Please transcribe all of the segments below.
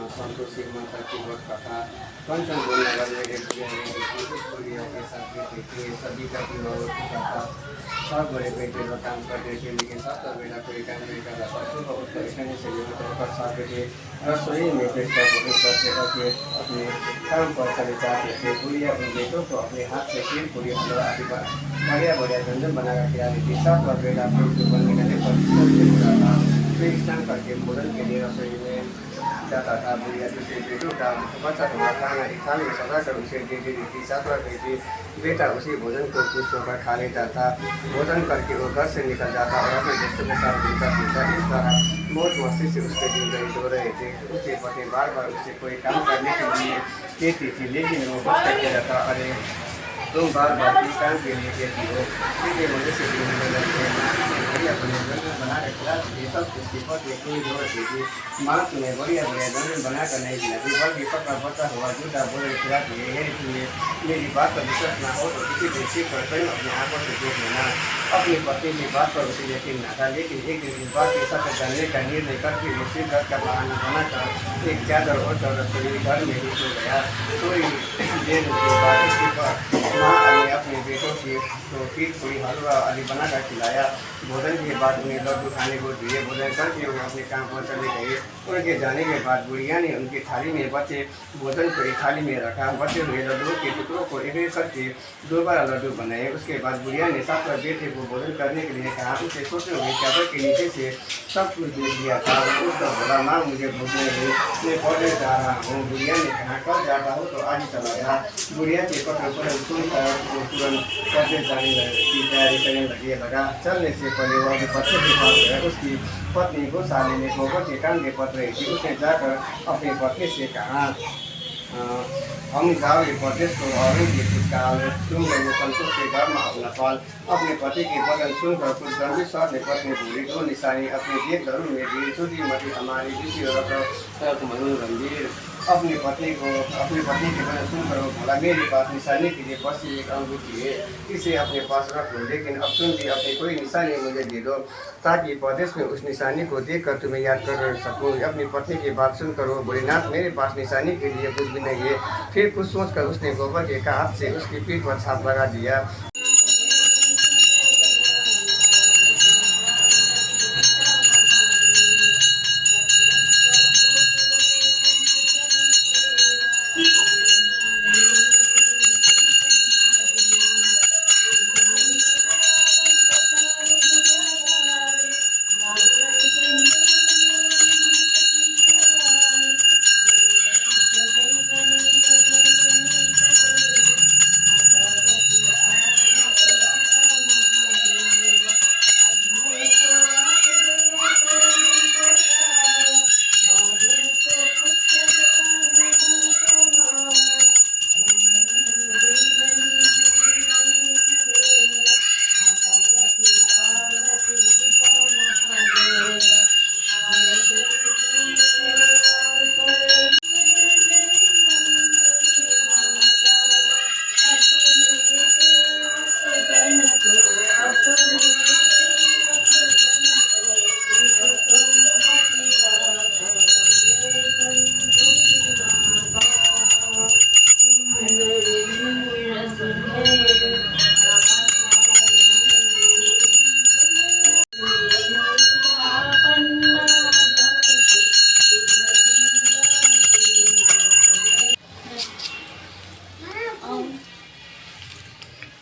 संतोषी माता की व्रत कथा कंचन नगर में एक के साथ बेटे थे। सभी का विवाह चुका था। सब बड़े बेटे लोग काम करते थे, लेकिन सबका बेटा कोई काम नहीं कर रहा था। सुबह उठकर इतने से लेकर साथ बेटे रसोई में बैठकर भोजन करते करते अपने काम पर चले जाते थे। बुढ़िया उन बेटों को अपने हाथ से खीर पूरी हलवा आदि बढ़िया बढ़िया व्यंजन बनाकर खिला देती। सब का बेटा बनने का स्नान करके भोजन के लिए रसोई में जाता था। बुढ़िया दूसरे बेटों का बच्चा हुआ खाना एक थाली में सजा कर उसे दे देती। सातवां बेटा उसी भोजन को कुछ होकर खा लेता था। भोजन करके वो घर से निकल जाता और अपने दोस्तों के साथ घूमता फिरता। इस तरह मौज मस्ती से उसके दिन व्यतीत हो रहे थे। उसके पति बार बार उसे कोई काम करने के लिए कहती थी, लेकिन वो बस करके रहता। अरे तुम बार बार इस काम के लिए कहती हो, इसके वजह से अपने व्यंजन बना कर खिलाती। सब उसकी पति कोई जरूरत थी। माँ तुम्हें बढ़िया बढ़िया व्यंजन बनाकर नहीं खिलाती, बल्कि सबका बचा हुआ झूठा बोले खिलाती है। यही तुम्हें मेरी बात पर विश्वास न हो तो किसी दिन सीख कर स्वयं अपनी आंखों से देख लेना। अपनी पत्नी की बात पर उसे यकीन न था, लेकिन एक दिन इस बात के साथ जानने का निर्णय करके वो शिवरात का बहाना बनाकर एक चादर और रसोई घर में ही सो गया। थोड़ी देर के बाद उसके बाद माँ ने अपने बेटों की तो खीर पूरी हलवा आदि बनाकर खिलाया। भोजन के बाद उन्हें लड्डू खाने को दिए। भोजन करके वो अपने काम पर चले गए। उनके जाने के बाद बुढ़िया ने उनकी थाली में बचे भोजन को एक थाली में रखा। बचे हुए लड्डू के टुकड़ों को एक एक करके दोबारा लड्डू बनाए। उसके बाद बुढ़िया ने सातवां बेटे को भोजन करने के लिए कहा। उसे सोते हुए चादर के नीचे से सब कुछ दे दिया था। उसका बोला, माँ मुझे भूख नहीं, मैं कॉलेज जा रहा हूँ। बुढ़िया ने कहा, कब जाता हो तो आज चला गया। बुढ़िया के पत्र पर सुनकर वो तुरंत कॉलेज जाने की तैयारी करने लगा। चलने से पहले वह पत्र के पास गया। उसकी पत्नी गौशाले में गोबर के काम के पत्र रही थी। उसने जाकर अपनी पत्नी से कहा, हम जाओगे प्रदेश को और काल तुम लोग संतोष के घर में अपना पाल। अपने पति के वचन सुनकर कुछ गंभीर स्वर ने पत्नी बोली। दो निशानी अपने जेब घरों में दी। छोटी मती हमारी ऋषि और मनोरंजीर अपनी पत्नी के वचन सुनकर वो बोला, मेरे पास निशानी के लिए बस एक अंगूठी है, इसे अपने पास रख लो। लेकिन अब तुम भी अपनी कोई निशानी मुझे दे दो, ताकि प्रदेश में उस निशानी को देखकर तुम्हें याद कर सकूँ। अपनी पत्नी की बात सुनकर वो बोली, नाथ मेरे पास निशानी के लिए कुछ भी नहीं है। फिर कुछ सोचकर उसने गोबर के हाथ से उसकी पीठ पर छाप लगा दिया।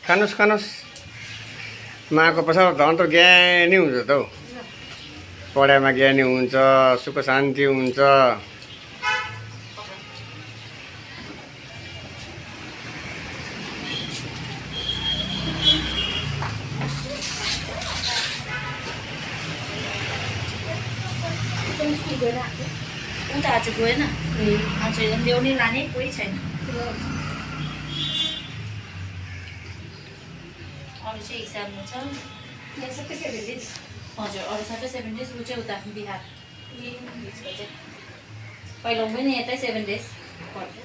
खानुस् खानुस् माको पछाडि धन त ज्ञानी हुन्छ त हौ। पढाइमा ज्ञानी हुन्छ, सुख शान्ति हुन्छ। आज गएन, आज ल्याउने लाने कोही छैन। अरू चाहिँ इक्जाम छ। यहाँ सबै 7 days हजुर अरू सबै 7 days ऊ चाहिँ उता बिहार उसको चाहिँ पहिला पनि यतै 7 days पर्छ